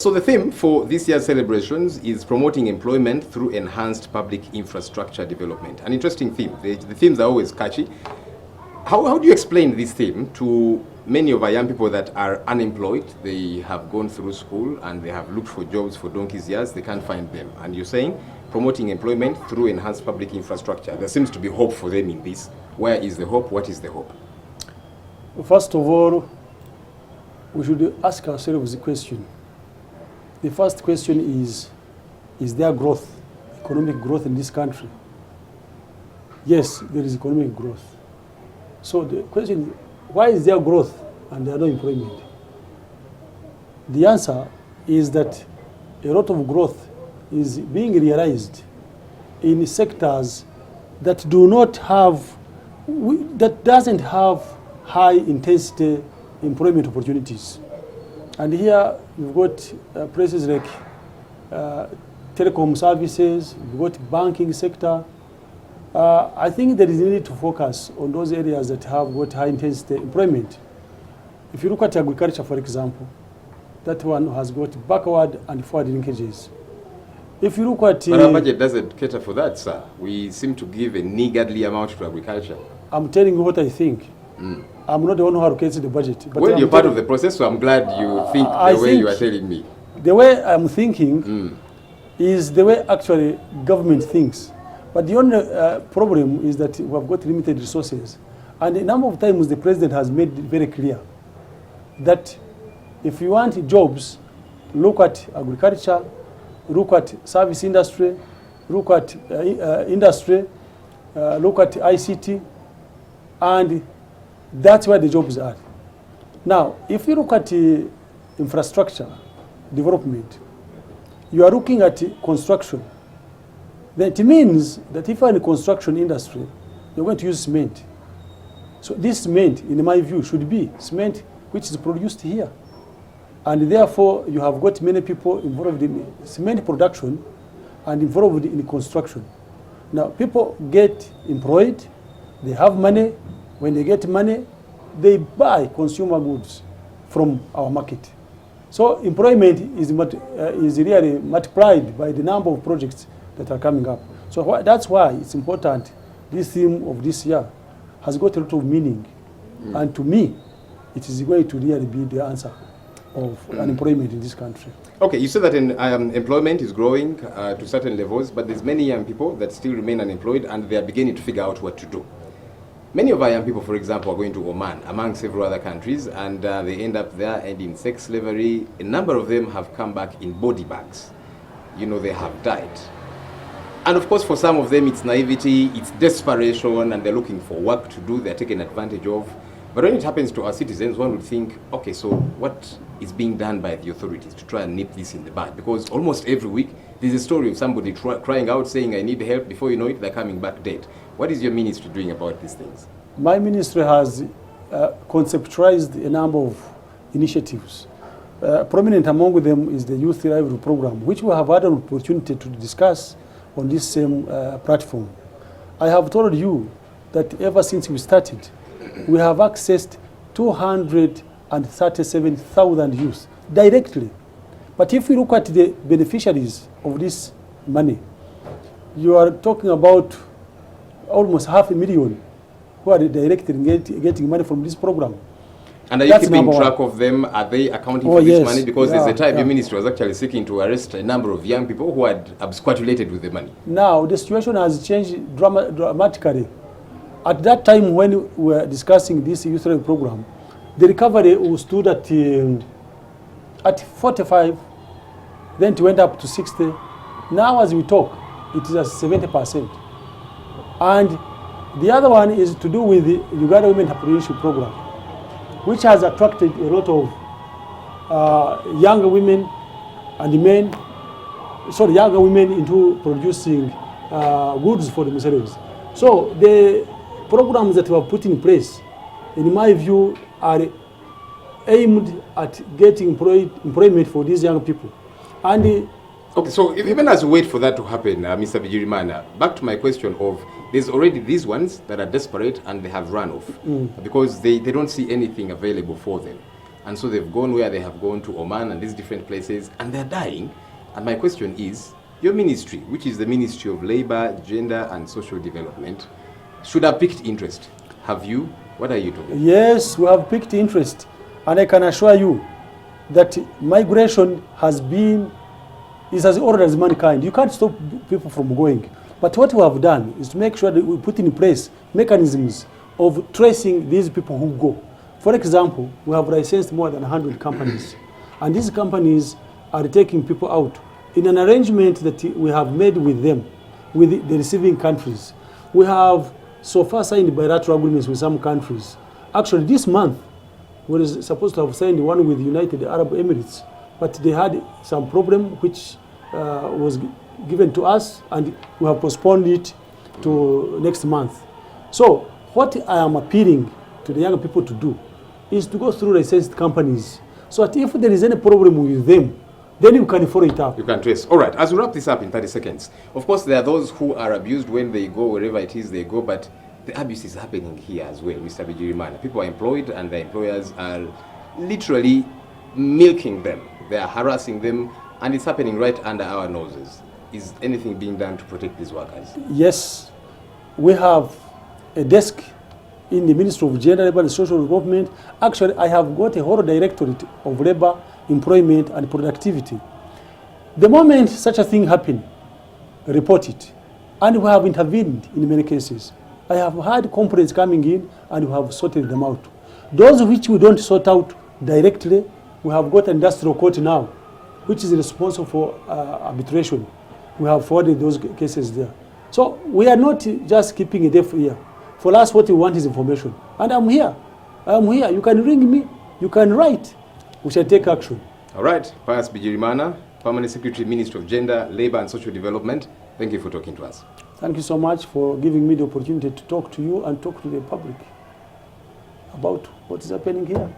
So the theme for this year's celebrations is promoting employment through enhanced public infrastructure development. An interesting theme. The themes are always catchy. How do you explain this theme to many of our young people that are unemployed? They have gone through school and they have looked for jobs for donkey's years. They can't find them. And you're saying promoting employment through enhanced public infrastructure. There seems to be hope for them in this. Where is the hope? What is the hope? First of all, we should ask ourselves the question. The first question is there growth, economic growth in this country? Yes, there is economic growth. So the question is, why is there growth and there are no employment? The answer is that a lot of growth is being realized in sectors that do not have, that doesn't have high intensity employment opportunities. And here we've got places like telecom services, we've got banking sector. I think there is a need to focus on those areas that have got high intensity employment. If you look at agriculture, for example, that one has got backward and forward linkages. If you look at... But our budget doesn't cater for that, sir. We seem to give a niggardly amount to agriculture. I'm telling you what I think. I'm not the one who allocates the budget. But well, you're part of the process, so I'm glad you think the way you are telling me. The way I'm thinking is the way actually government thinks. But the only problem is that we have got limited resources. And a number of times the president has made it very clear that if you want jobs, look at agriculture, look at service industry, look at industry, look at ICT, and that's where the jobs are. Now, if you look at infrastructure development, you are looking at construction. Then it means that if you are in the construction industry, you're going to use cement. So this cement, in my view, should be cement which is produced here. And therefore, you have got many people involved in cement production and involved in construction. Now, people get employed, they have money. When they get money, they buy consumer goods from our market. So employment is really multiplied by the number of projects that are coming up. So that's why it's important. This theme of this year has got a lot of meaning. And to me, it is going to really be the answer of unemployment in this country. Okay, you said that employment is growing to certain levels, but there's many young people that still remain unemployed and they are beginning to figure out what to do. Many of our young people, for example, are going to Oman, among several other countries, and they end up there and in sex slavery. A number of them have come back in body bags. You know, they have died. And of course, for some of them, it's naivety, it's desperation, and they're looking for work to do, they're taken advantage of. But when it happens to our citizens, one would think, okay, so what is being done by the authorities to try and nip this in the bud? Because almost every week, there's a story of somebody crying out, saying, I need help. Before you know it, they're coming back dead. What is your ministry doing about these things? My ministry has conceptualized a number of initiatives. Prominent among them is the Youth Livelihood Program, which we have had an opportunity to discuss on this same platform. I have told you that ever since we started, we have accessed 237,000 youth directly. But if you look at the beneficiaries of this money, you are talking about almost 500,000 who are directly getting money from this program. And are you keeping track of them? Are they accounting for this money? Because there's a time your ministry was actually seeking to arrest a number of young people who had absquatulated with the money. Now, the situation has changed dramatically. At that time when we were discussing this youth relief program, the recovery stood at 45, then it went up to 60. Now as we talk, it is at 70%. And the other one is to do with the Uganda Women Entrepreneurship Program, which has attracted a lot of younger women and men, younger women into producing goods for themselves. So the programs that we have put in place, in my view, are aimed at getting employment for these young people. And okay, so even as we wait for that to happen, Mr. Bigirimana, back to my question of, there's already these ones that are desperate and they have run off because they don't see anything available for them. and so they've gone where they have gone to Oman and these different places, and they're dying. And my question is, your ministry, which is the Ministry of Labor, Gender and Social Development, should have picked interest. Have you? What are you doing? Yes, we have picked interest, and I can assure you that migration is as old as mankind. You can't stop people from going. But what we have done is to make sure that we put in place mechanisms of tracing these people who go. For example, we have licensed more than 100 companies, and these companies are taking people out in an arrangement that we have made with them, with the receiving countries. We have so far signed bilateral agreements with some countries. Actually, this month, we were supposed to have signed one with the United Arab Emirates, but they had some problem which was given to us, and we have postponed it to next month. So what I am appealing to the young people to do is to go through licensed companies, so that if there is any problem with them, then you can follow it up. You can trace. All right, as we wrap this up in 30 seconds, of course there are those who are abused when they go wherever it is they go, but the abuse is happening here as well, Mr. Bigirimana. People are employed and their employers are literally milking them. They are harassing them, and it's happening right under our noses. Is anything being done to protect these workers? Yes, we have a desk in the Ministry of Gender, Labor and Social Development. Actually, I have got a whole directorate of labor, employment and productivity. The moment such a thing happens, report it. And we have intervened in many cases. I have had complaints coming in and we have sorted them out. Those which we don't sort out directly, we have got industrial court now, which is responsible for arbitration. We have forwarded those cases there. So we are not just keeping a deaf ear. For us, what we want is information. And I'm here. I'm here. You can ring me. You can write. We shall take action. All right. Pius Bigirimana, Permanent Secretary, Ministry of Gender, Labor and Social Development. Thank you for talking to us. Thank you so much for giving me the opportunity to talk to you and talk to the public about what is happening here.